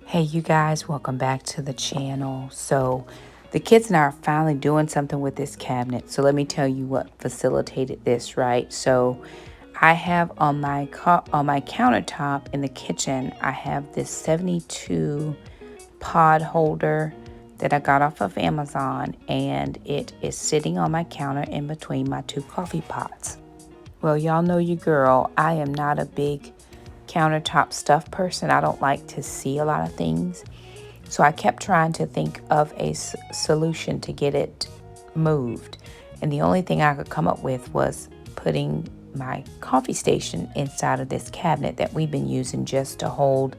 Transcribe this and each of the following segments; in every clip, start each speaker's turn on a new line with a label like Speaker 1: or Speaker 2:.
Speaker 1: Hey you guys, welcome back to the channel. So the kids and I are finally doing something with this cabinet. So let me tell you what facilitated this, right? So I have on my countertop in the kitchen, I have this 72 pod holder that I got off of Amazon, and it is sitting on my counter in between my two coffee pots. Well, y'all know your girl. I am not a big countertop stuff person. I don't like to see a lot of things. So I kept trying to think of a solution to get it moved. And the only thing I could come up with was putting my coffee station inside of this cabinet that we've been using just to hold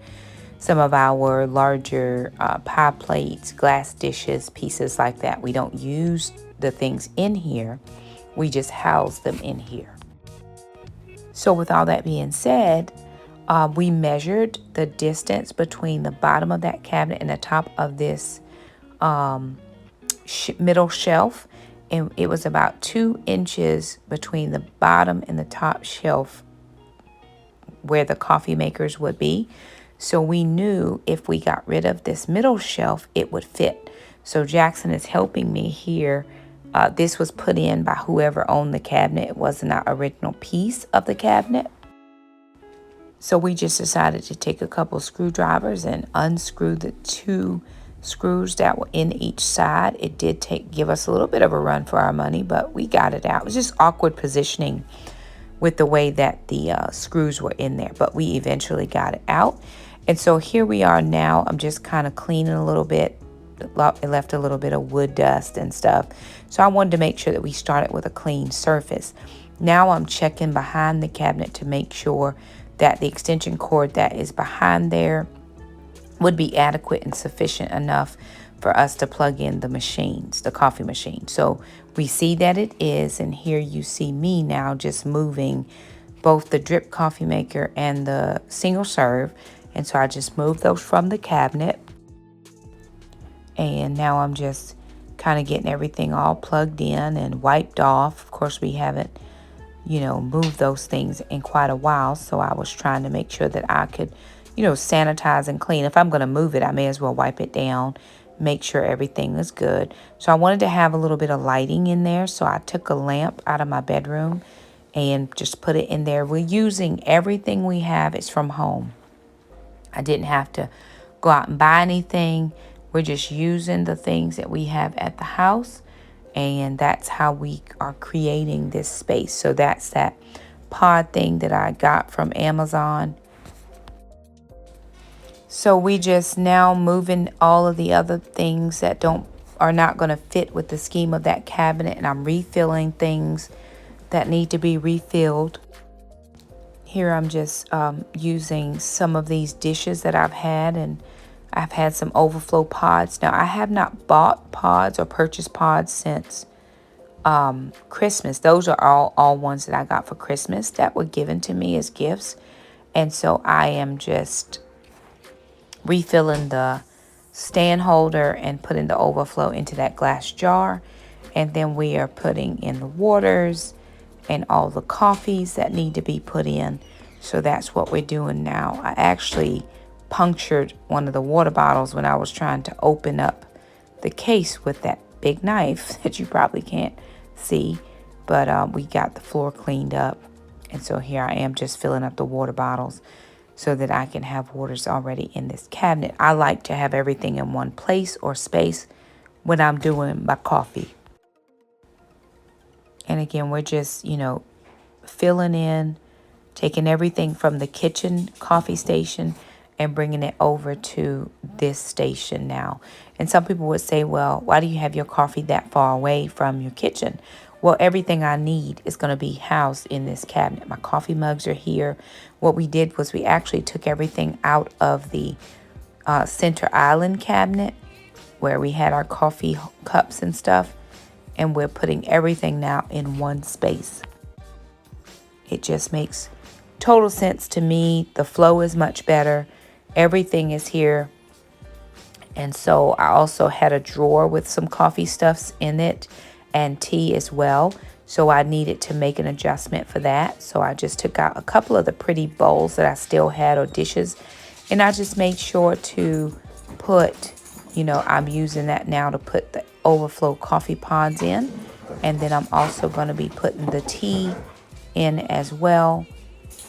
Speaker 1: some of our larger pie plates, glass dishes, pieces like that. We don't use the things in here. We just house them in here. So with all that being said, we measured the distance between the bottom of that cabinet and the top of this middle shelf. And it was about 2 inches between the bottom and the top shelf where the coffee makers would be. So we knew if we got rid of this middle shelf, it would fit. So Jackson is helping me here. This was put in by whoever owned the cabinet. It wasn't our original piece of the cabinet. So we just decided to take a couple screwdrivers and unscrew the 2 screws that were in each side. It did give us a little bit of a run for our money, but we got it out. It was just awkward positioning with the way that the screws were in there, but we eventually got it out. And so here we are now. I'm just kind of cleaning a little bit. It left a little bit of wood dust and stuff. So I wanted to make sure that we started with a clean surface. Now I'm checking behind the cabinet to make sure that the extension cord that is behind there would be adequate and sufficient enough for us to plug in the machines, the coffee machine. So we see that it is, and here you see me now just moving both the drip coffee maker and the single serve. And so I just moved those from the cabinet. And now I'm just kind of getting everything all plugged in and wiped off. Of course, we haven't move those things in quite a while. So I was trying to make sure that I could, sanitize and clean. If I'm going to move it, I may as well wipe it down, make sure everything is good. So I wanted to have a little bit of lighting in there. So I took a lamp out of my bedroom and just put it in there. We're using everything we have is from home. I didn't have to go out and buy anything. We're just using the things that we have at the house. And that's how we are creating this space. So that's that pod thing that I got from Amazon. So we just now moving all of the other things that are not going to fit with the scheme of that cabinet. And I'm refilling things that need to be refilled. Here I'm just using some of these dishes that I've had, and I've had some overflow pods. Now, I have not bought pods or purchased pods since Christmas. Those are all ones that I got for Christmas that were given to me as gifts. And so I am just refilling the stand holder and putting the overflow into that glass jar. And then we are putting in the waters and all the coffees that need to be put in. So that's what we're doing now. I actually punctured one of the water bottles when I was trying to open up the case with that big knife that you probably can't see, but we got the floor cleaned up. And so here I am just filling up the water bottles so that I can have waters already in this cabinet. I like to have everything in one place or space when I'm doing my coffee. And again, we're just, filling in, taking everything from the kitchen coffee station and bringing it over to this station now. And some people would say, well, why do you have your coffee that far away from your kitchen? Well, everything I need is going to be housed in this cabinet. My coffee mugs are here. What we did was we actually took everything out of the center island cabinet where we had our coffee cups and stuff. And we're putting everything now in one space. It just makes total sense to me. The flow is much better. Everything is here. And so I also had a drawer with some coffee stuffs in it and tea as well. So I needed to make an adjustment for that. So I just took out a couple of the pretty bowls that I still had, or dishes, And I just made sure to put, I'm using that now to put the overflow coffee pods in. And then I'm also going to be putting the tea in as well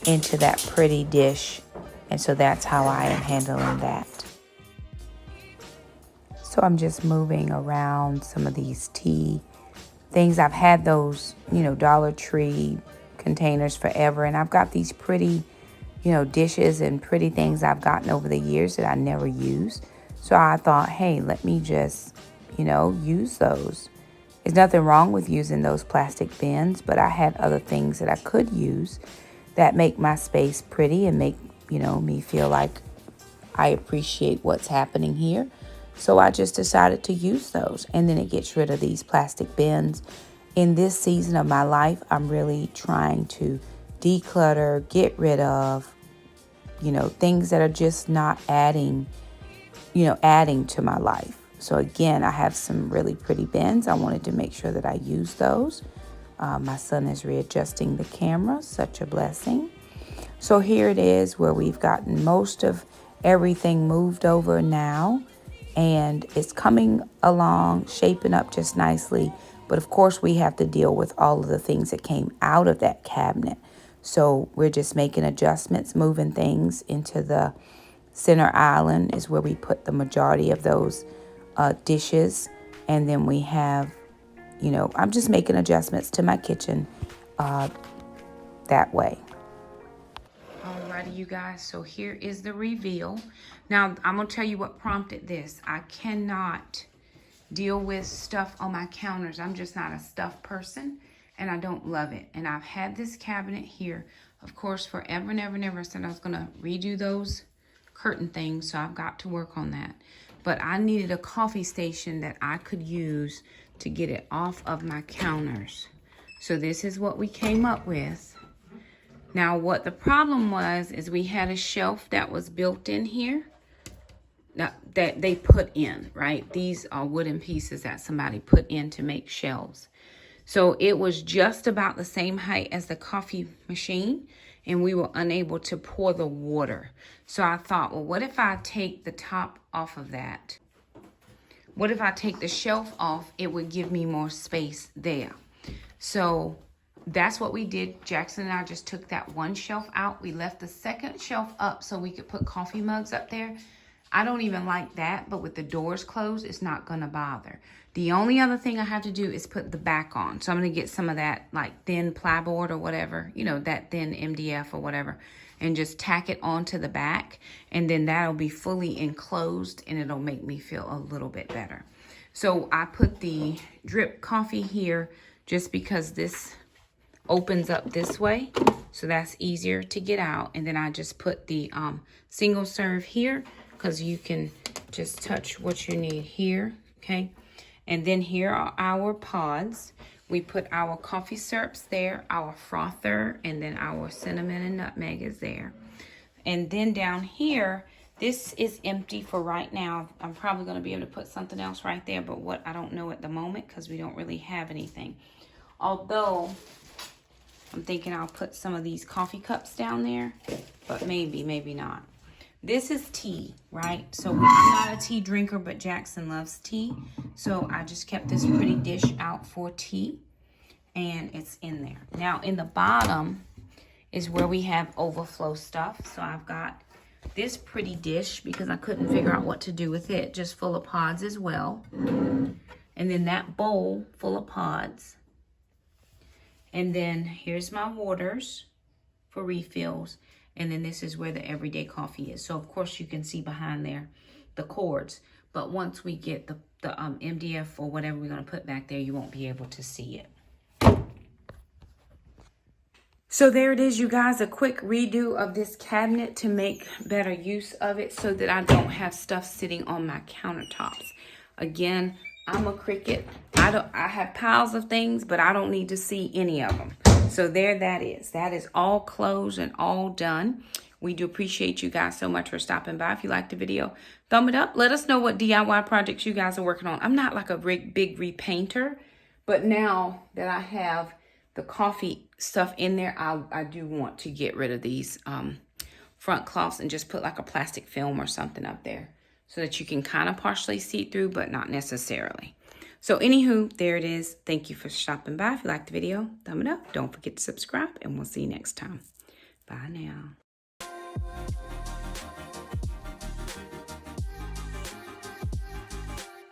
Speaker 1: into that pretty dish. And so that's how I am handling that. So I'm just moving around some of these tea things. I've had those, Dollar Tree containers forever. And I've got these pretty, dishes and pretty things I've gotten over the years that I never use. So I thought, hey, let me just, use those. There's nothing wrong with using those plastic bins, but I had other things that I could use that make my space pretty and make, me feel like I appreciate what's happening here. So I just decided to use those, and then it gets rid of these plastic bins. In this season of my life, I'm really trying to declutter, get rid of, things that are just not adding to my life. So again, I have some really pretty bins. I wanted to make sure that I use those. My son is readjusting the camera, such a blessing. So here it is where we've gotten most of everything moved over now. And it's coming along, shaping up just nicely. But of course, we have to deal with all of the things that came out of that cabinet. So we're just making adjustments, moving things into the center island is where we put the majority of those dishes. And then we have, I'm just making adjustments to my kitchen that way. Alrighty, you guys, so here is the reveal. Now, I'm going to tell you what prompted this. I cannot deal with stuff on my counters. I'm just not a stuff person, and I don't love it. And I've had this cabinet here, of course, forever and ever and ever. I said I was going to redo those curtain things, so I've got to work on that. But I needed a coffee station that I could use to get it off of my counters. So this is what we came up with. Now, what the problem was is we had a shelf that was built in here that they put in, right? These are wooden pieces that somebody put in to make shelves. So it was just about the same height as the coffee machine, and we were unable to pour the water. So I thought, well, what if I take the top off of that? What if I take the shelf off? It would give me more space there. So that's what we did. Jackson and I just took that one shelf out. We left the second shelf up so we could put coffee mugs up there. I don't even like that, but with the doors closed, it's not going to bother. The only other thing I have to do is put the back on. So I'm going to get some of that like thin plyboard or whatever, that thin MDF or whatever, and just tack it onto the back. And then that'll be fully enclosed and it'll make me feel a little bit better. So I put the drip coffee here just because this opens up this way, so that's easier to get out. And then I just put the single serve here because you can just touch what you need here, okay? And then here are our pods. We put our coffee syrups there, our frother, and then our cinnamon and nutmeg is there. And then down here, this is empty for right now. I'm probably going to be able to put something else right there, but what I don't know at the moment because we don't really have anything. Although I'm thinking I'll put some of these coffee cups down there, but maybe not. This is tea, right? So I'm not a tea drinker, but Jackson loves tea. So I just kept this pretty dish out for tea, and it's in there. Now in the bottom is where we have overflow stuff. So I've got this pretty dish because I couldn't figure out what to do with it, just full of pods as well. And then that bowl full of pods. And then here's my waters for refills. And then this is where the everyday coffee is. So of course you can see behind there the cords. But once we get the MDF or whatever we're going to put back there, you won't be able to see it. So there it is, you guys, a quick redo of this cabinet to make better use of it so that I don't have stuff sitting on my countertops. Again, I'm a cricket. I have piles of things, but I don't need to see any of them. So there that is. That is all closed and all done. We do appreciate you guys so much for stopping by. If you liked the video, thumb it up. Let us know what DIY projects you guys are working on. I'm not like a big repainter, but now that I have the coffee stuff in there, I do want to get rid of these front cloths and just put like a plastic film or something up there so that you can kind of partially see it through, but not necessarily. So anywho, there it is. Thank you for stopping by. If you liked the video, thumb it up. Don't forget to subscribe, and we'll see you next time. Bye now.